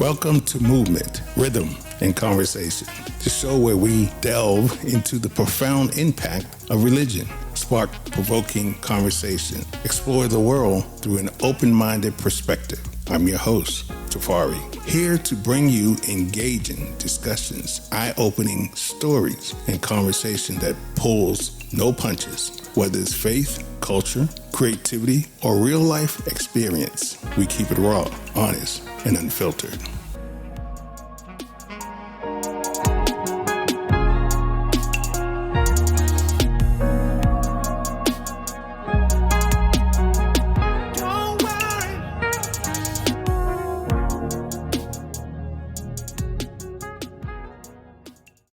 Welcome to Movement, Rhythm, and Conversation, the show where we delve into the profound impact of religion, spark provoking conversation, explore the world through an open-minded perspective. I'm your host, Tafari, here to bring you engaging discussions, eye-opening stories, and conversation that pulls no punches. Whether it's faith, culture, creativity, or real-life experience, we keep it raw, honest, and unfiltered.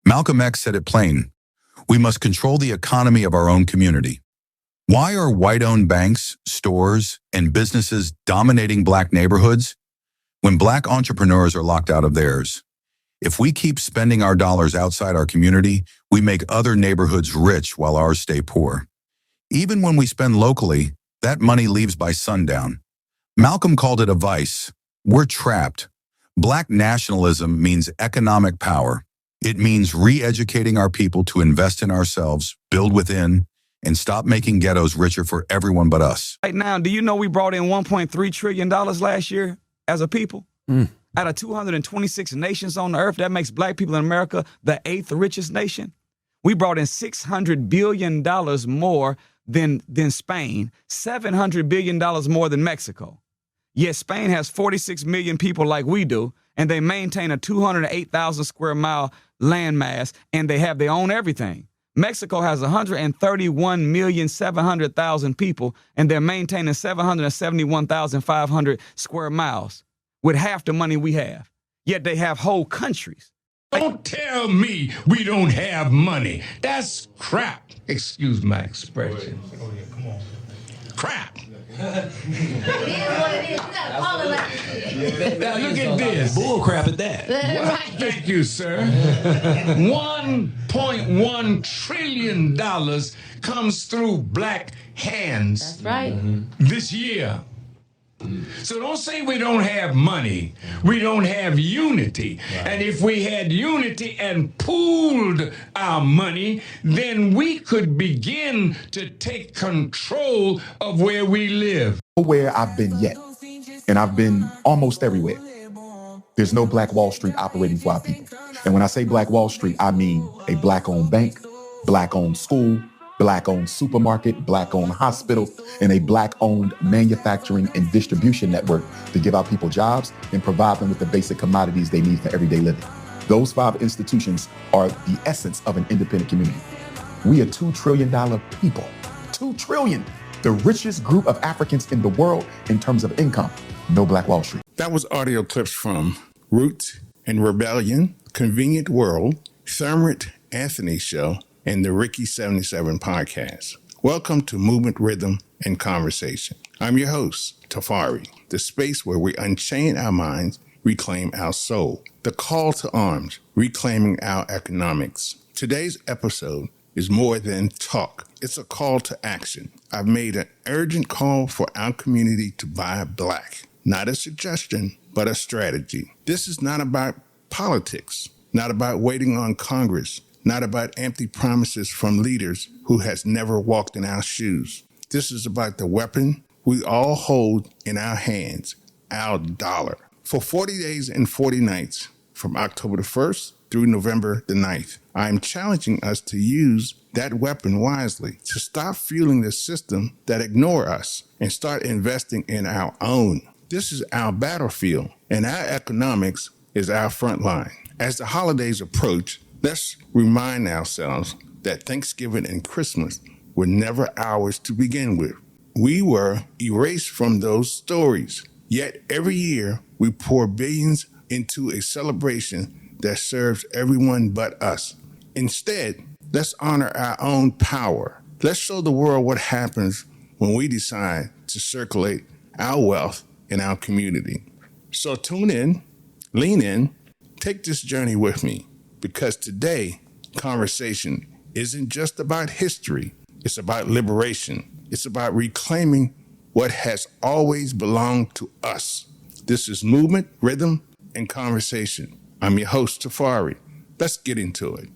Malcolm X said it plain. We must control the economy of our own community. Why are white-owned banks, stores, and businesses dominating Black neighborhoods when Black entrepreneurs are locked out of theirs? If we keep spending our dollars outside our community, we make other neighborhoods rich while ours stay poor. Even when we spend locally, that money leaves by sundown. Malcolm called it a vice. We're trapped. Black nationalism means economic power. It means re-educating our people to invest in ourselves, build within, and stop making ghettos richer for everyone but us. Right now, do you know we brought in $1.3 trillion last year as a people? Out of 226 nations on the earth, that makes Black people in America the 8th richest nation. We brought in $600 billion more than Spain, $700 billion more than Mexico. Yet Spain has 46 million people like we do, and they maintain a 208,000 square mile landmass, and they own everything. Mexico has 131,700,000 people, and they're maintaining 771,500 square miles with half the money we have. Yet they have whole countries. Don't tell me we don't have money. That's crap. Excuse my expression. Oh, yeah, come on. Crap. It is what it is. You gotta call it like it. Now look at this. Bull crap at that. Right. Thank you, sir. $1.1 trillion comes through Black hands That's right. this year. So don't say we don't have money. We don't have unity. Right. And if we had unity and pooled our money, then we could begin to take control of where we live. Where I've been yet, and I've been almost everywhere, there's no Black Wall Street operating for our people. And when I say Black Wall Street, I mean a Black-owned bank, Black-owned school, Black-owned supermarket, Black-owned hospital, and a Black-owned manufacturing and distribution network to give our people jobs and provide them with the basic commodities they need for everyday living. Those 5 institutions are the essence of an independent community. We are $2 trillion people. $2 trillion. The richest group of Africans in the world in terms of income. No Black Wall Street. That was audio clips from Roots and Rebellion, Convenient World, Thermit Anthony Show, and the Ricky 77 podcast. Welcome to Movement, Rhythm, and Conversation. I'm your host, Tafari, the space where we unchain our minds, reclaim our soul. The call to arms, reclaiming our economics. Today's episode is more than talk. It's a call to action. I've made an urgent call for our community to buy Black. Not a suggestion, but a strategy. This is not about politics, not about waiting on Congress, not about empty promises from leaders who has never walked in our shoes. This is about the weapon we all hold in our hands, our dollar. For 40 days and 40 nights, from October the 1st through November the 9th, I am challenging us to use that weapon wisely, to stop fueling the system that ignore us and start investing in our own. This is our battlefield, and our economics is our front line. As the holidays approach, let's remind ourselves that Thanksgiving and Christmas were never ours to begin with. We were erased from those stories. Yet every year we pour billions into a celebration that serves everyone but us. Instead, let's honor our own power. Let's show the world what happens when we decide to circulate our wealth in our community. So tune in, lean in, take this journey with me. Because today, conversation isn't just about history. It's about liberation. It's about reclaiming what has always belonged to us. This is Movement, Rhythm, and conversation. I'm your host, Tafari. Let's get into it.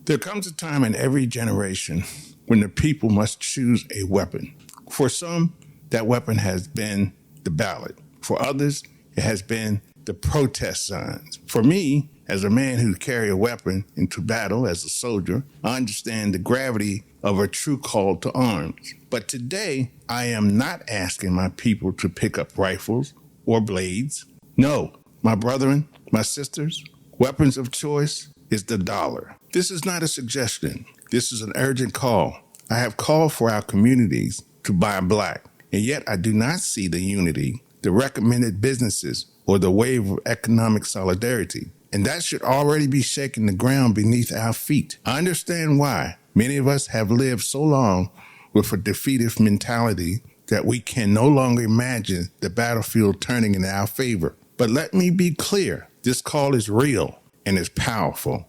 There comes a time in every generation when the people must choose a weapon. For some, that weapon has been the ballot. For others, it has been the protest signs. For me, as a man who carry a weapon into battle as a soldier, I understand the gravity of a true call to arms. But today, I am not asking my people to pick up rifles or blades. No, my brethren, my sisters, weapons of choice is the dollar. This is not a suggestion. This is an urgent call. I have called for our communities to buy black, and yet I do not see the unity, the recommended businesses, or the wave of economic solidarity. And that should already be shaking the ground beneath our feet. I understand why many of us have lived so long with a defeatist mentality that we can no longer imagine the battlefield turning in our favor. But let me be clear, this call is real and is powerful.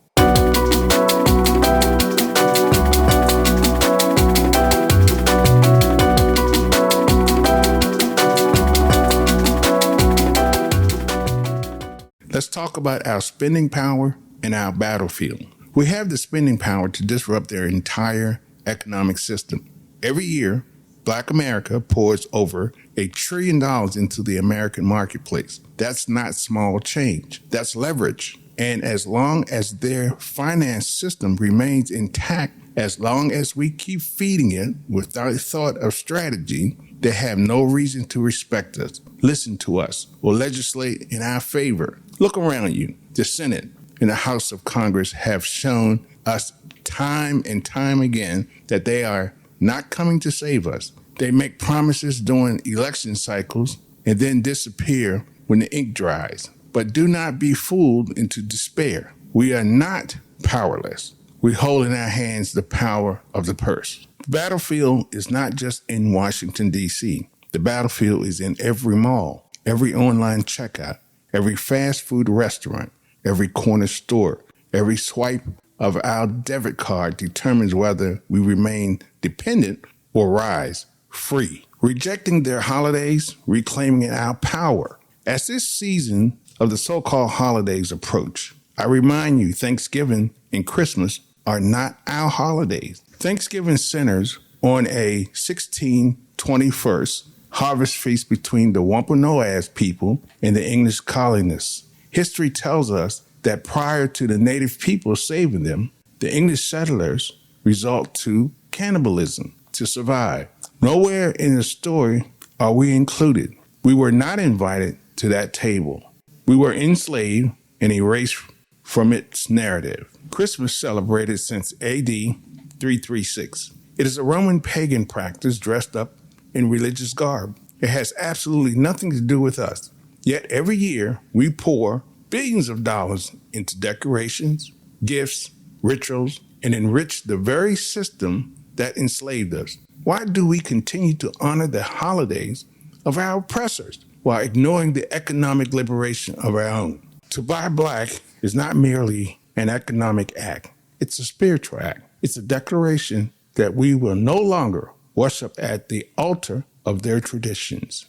Let's talk about our spending power and our battlefield. We have the spending power to disrupt their entire economic system. Every year, Black America pours over $1 trillion into the American marketplace. That's not small change. That's leverage. And as long as their finance system remains intact, as long as we keep feeding it without thought of strategy, they have no reason to respect us, listen to us, or legislate in our favor. Look around you. The Senate and the House of Congress have shown us time and time again that they are not coming to save us. They make promises during election cycles and then disappear when the ink dries. But do not be fooled into despair. We are not powerless. We hold in our hands the power of the purse. The battlefield is not just in Washington, D.C. The battlefield is in every mall, every online checkout, every fast food restaurant, every corner store. Every swipe of our debit card determines whether we remain dependent or rise free. Rejecting their holidays, reclaiming our power. As this season of the so-called holidays approach, I remind you Thanksgiving and Christmas are not our holidays. Thanksgiving centers on a 1621st harvest feast between the Wampanoag people and the English colonists. History tells us that prior to the native people saving them, the English settlers resort to cannibalism to survive. Nowhere in the story are we included. We were not invited to that table. We were enslaved and erased from its narrative. Christmas celebrated since AD 336. It is a Roman pagan practice dressed up in religious garb. It has absolutely nothing to do with us. Yet every year we pour billions of dollars into decorations, gifts, rituals, and enrich the very system that enslaved us. Why do we continue to honor the holidays of our oppressors while ignoring the economic liberation of our own? To buy black is not merely an economic act. It's a spiritual act. It's a declaration that we will no longer worship at the altar of their traditions.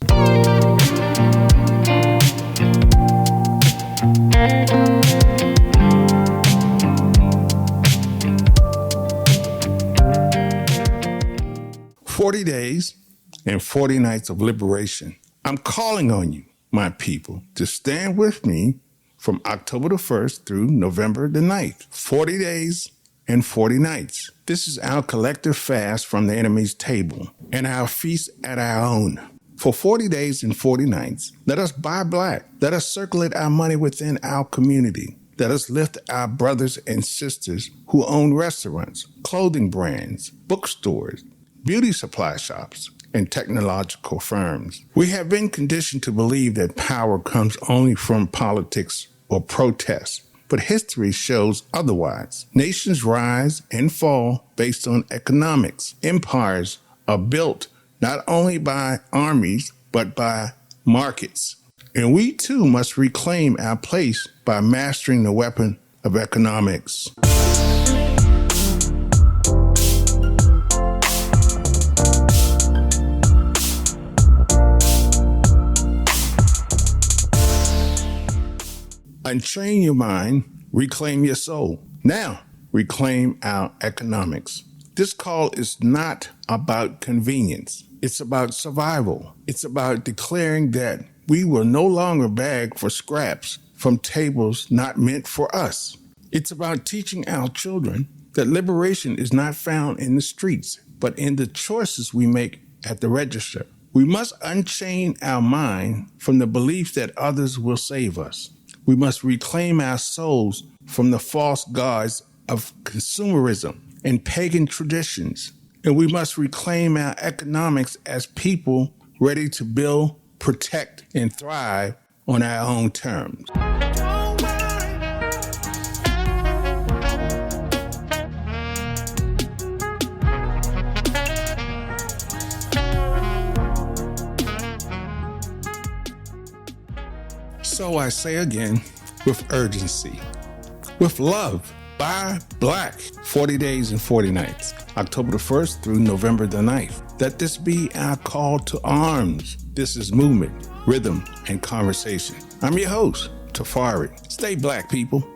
"40 days and 40 nights of liberation. I'm calling on you, my people, to stand with me from October the 1st through November the 9th. 40 days and 40 nights. This is our collective fast from the enemy's table and our feast at our own. For 40 days and 40 nights, let us buy black. Let us circulate our money within our community. Let us lift our brothers and sisters who own restaurants, clothing brands, bookstores, beauty supply shops, and technological firms. We have been conditioned to believe that power comes only from politics or protests, but history shows otherwise. Nations rise and fall based on economics. Empires are built not only by armies, but by markets. And we too must reclaim our place by mastering the weapon of economics. Untrain your mind, reclaim your soul. Now, reclaim our economics. This call is not about convenience. It's about survival. It's about declaring that we will no longer beg for scraps from tables not meant for us. It's about teaching our children that liberation is not found in the streets, but in the choices we make at the register. We must unchain our mind from the belief that others will save us. We must reclaim our souls from the false gods of consumerism and pagan traditions. And we must reclaim our economics as people ready to build, protect, and thrive on our own terms. So I say again, with urgency, with love, buy black, 40 days and 40 nights, October the 1st through November the 9th. Let this be our call to arms. This is movement, rhythm, and conversation. I'm your host, Tafari. Stay black, people.